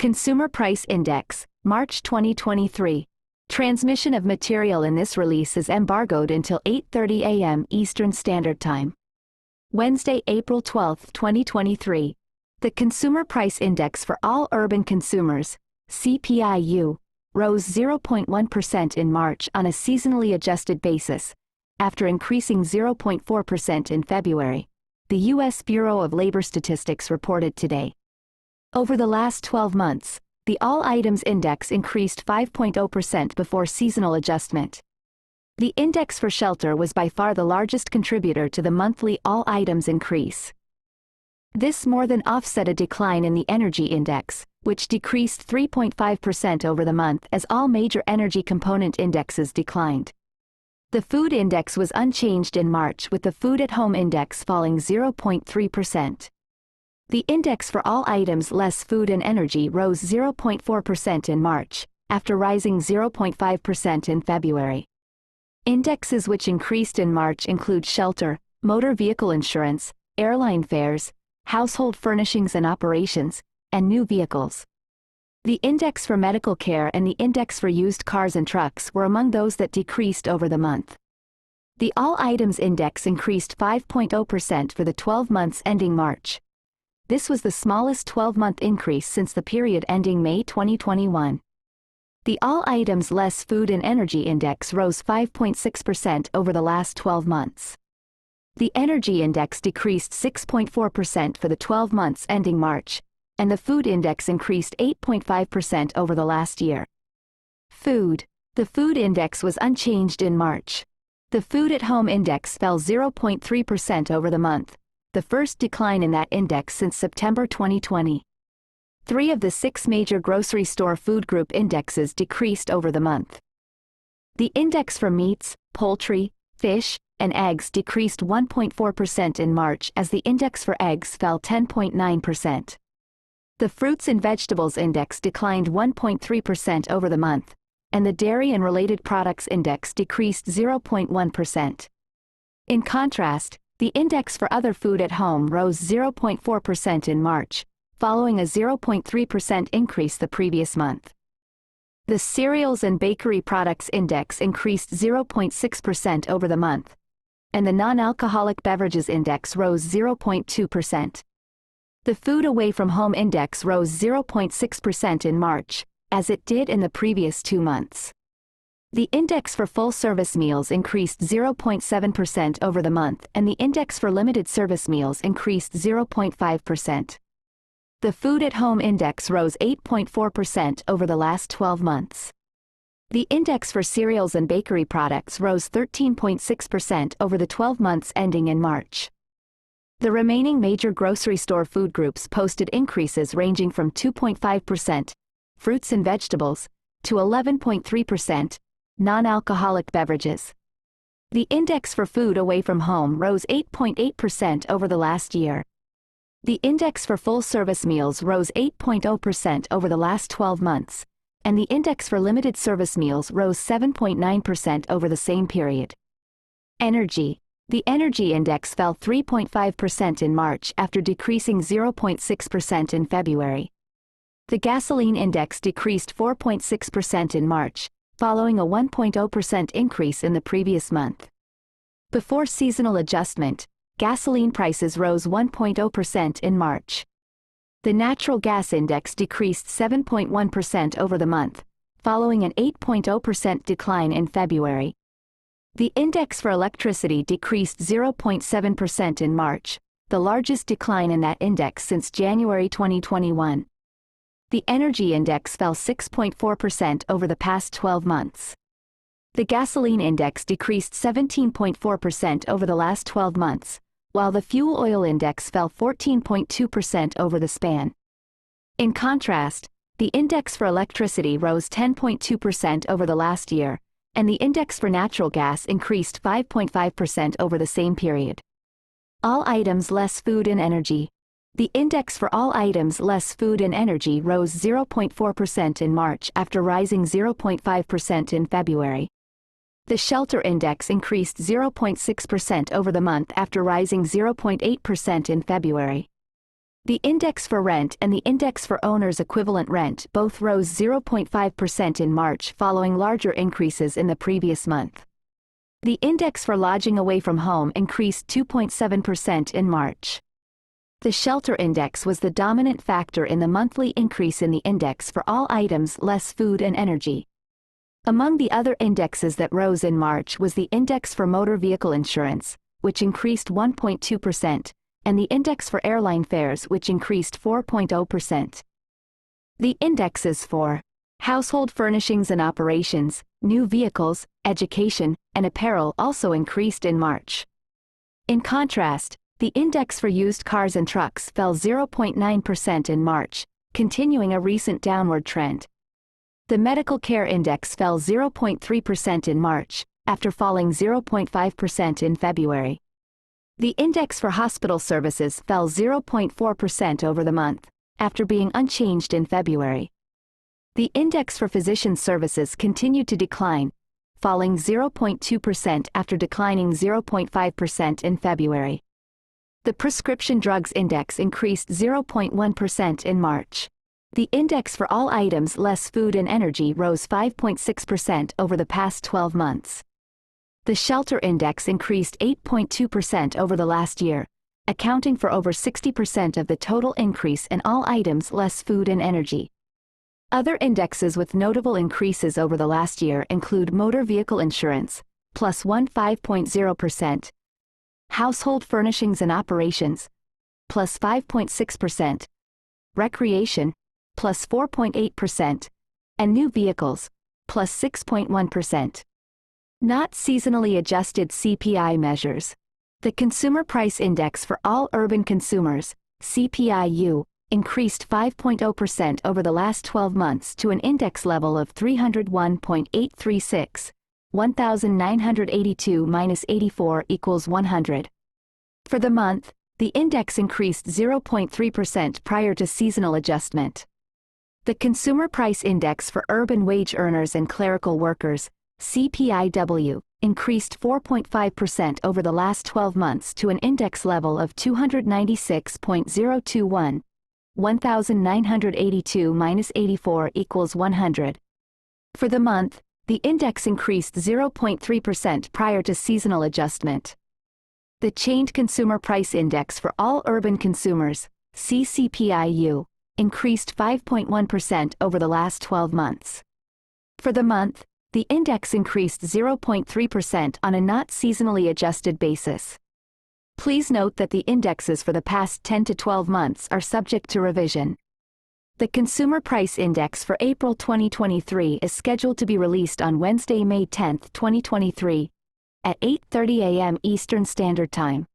Consumer Price Index, March 2023. Transmission of material in this release is embargoed until 8:30 a.m. Eastern Standard Time. Wednesday, April 12, 2023. The Consumer Price Index for all urban consumers, CPI-U, rose 0.1% in March on a seasonally adjusted basis, after increasing 0.4% in February, the U.S. Bureau of Labor Statistics reported today. Over the last 12 months, the All Items Index increased 5.0% before seasonal adjustment. The index for shelter was by far the largest contributor to the monthly All Items increase. This more than offset a decline in the Energy Index, which decreased 3.5% over the month as all major energy component indexes declined. The Food Index was unchanged in March, with the Food at Home Index falling 0.3%. The index for all items less food and energy rose 0.4% in March, after rising 0.5% in February. Indexes which increased in March include shelter, motor vehicle insurance, airline fares, household furnishings and operations, and new vehicles. The index for medical care and the index for used cars and trucks were among those that decreased over the month. The All Items Index increased 5.0% for the 12 months ending March. This was the smallest 12-month increase since the period ending May 2021. The All Items Less Food and Energy Index rose 5.6% over the last 12 months. The Energy Index decreased 6.4% for the 12 months ending March, and the Food Index increased 8.5% over the last year. Food. The Food Index was unchanged in March. The Food at Home Index fell 0.3% over the month, the first decline in that index since September 2020. 3 of the 6 major grocery store food group indexes decreased over the month. The index for meats, poultry, fish, and eggs decreased 1.4% in March as the index for eggs fell 10.9%. The Fruits and Vegetables Index declined 1.3% over the month, and the Dairy and Related Products Index decreased 0.1%. In contrast, the index for other food at home rose 0.4% in March, following a 0.3% increase the previous month. The Cereals and Bakery Products Index increased 0.6% over the month, and the Non-Alcoholic Beverages Index rose 0.2%. The Food Away from Home Index rose 0.6% in March, as it did in the previous 2 months. The index for full-service meals increased 0.7% over the month, and the index for limited service meals increased 0.5%. The Food at Home Index rose 8.4% over the last 12 months. The index for cereals and bakery products rose 13.6% over the 12 months ending in March. The remaining major grocery store food groups posted increases ranging from 2.5%, fruits and vegetables, to 11.3%, non-alcoholic beverages. The index for food away from home rose 8.8% over the last year. The index for full-service meals rose 8.0% over the last 12 months, and the index for limited service meals rose 7.9% over the same period. Energy. The Energy Index fell 3.5% in March after decreasing 0.6% in February. The Gasoline Index decreased 4.6% in March, following a 1.0% increase in the previous month. Before seasonal adjustment, gasoline prices rose 1.0% in March. The Natural Gas Index decreased 7.1% over the month, following an 8.0% decline in February. The index for electricity decreased 0.7% in March, the largest decline in that index since January 2021. The Energy Index fell 6.4% over the past 12 months. The Gasoline Index decreased 17.4% over the last 12 months, while the Fuel Oil Index fell 14.2% over the span. In contrast, the index for electricity rose 10.2% over the last year, and the index for natural gas increased 5.5% over the same period. All Items Less Food and Energy. The index for all items less food and energy rose 0.4% in March after rising 0.5% in February. The Shelter Index increased 0.6% over the month after rising 0.8% in February. The index for rent and the index for owner's equivalent rent both rose 0.5% in March following larger increases in the previous month. The index for lodging away from home increased 2.7% in March. The shelter index was the dominant factor in the monthly increase in the index for all items less food and energy. Among the other indexes that rose in March was the index for motor vehicle insurance, which increased 1.2%, and the index for airline fares, which increased 4.0%. The indexes for household furnishings and operations, new vehicles, education, and apparel also increased in March. In contrast, the index for used cars and trucks fell 0.9% in March, continuing a recent downward trend. The medical care index fell 0.3% in March, after falling 0.5% in February. The index for hospital services fell 0.4% over the month, after being unchanged in February. The index for physician services continued to decline, falling 0.2% after declining 0.5% in February. The prescription drugs index increased 0.1% in March. The index for all items less food and energy rose 5.6% over the past 12 months. The shelter index increased 8.2% over the last year, accounting for over 60% of the total increase in all items less food and energy. Other indexes with notable increases over the last year include motor vehicle insurance, plus 5.0%, household furnishings and operations, plus 5.6%, recreation, plus 4.8%, and new vehicles, plus 6.1%. Not seasonally adjusted CPI measures. The Consumer Price Index for all urban consumers, CPI-U, increased 5.0% over the last 12 months to an index level of 301.836, 1,982 minus 84 equals 100. For the month, the index increased 0.3% prior to seasonal adjustment. The Consumer Price Index for urban wage earners and clerical workers, CPI-U, increased 4.5% over the last 12 months to an index level of 296.021, 1,982 minus 84 equals 100. For the month, the index increased 0.3% prior to seasonal adjustment. The Chained Consumer Price Index for all urban consumers, CPI-U, increased 5.1% over the last 12 months. For the month, the index increased 0.3% on a not seasonally adjusted basis. Please note that the indexes for the past 10 to 12 months are subject to revision. The Consumer Price Index for April 2023 is scheduled to be released on Wednesday, May 10, 2023, at 8:30 a.m. Eastern Standard Time.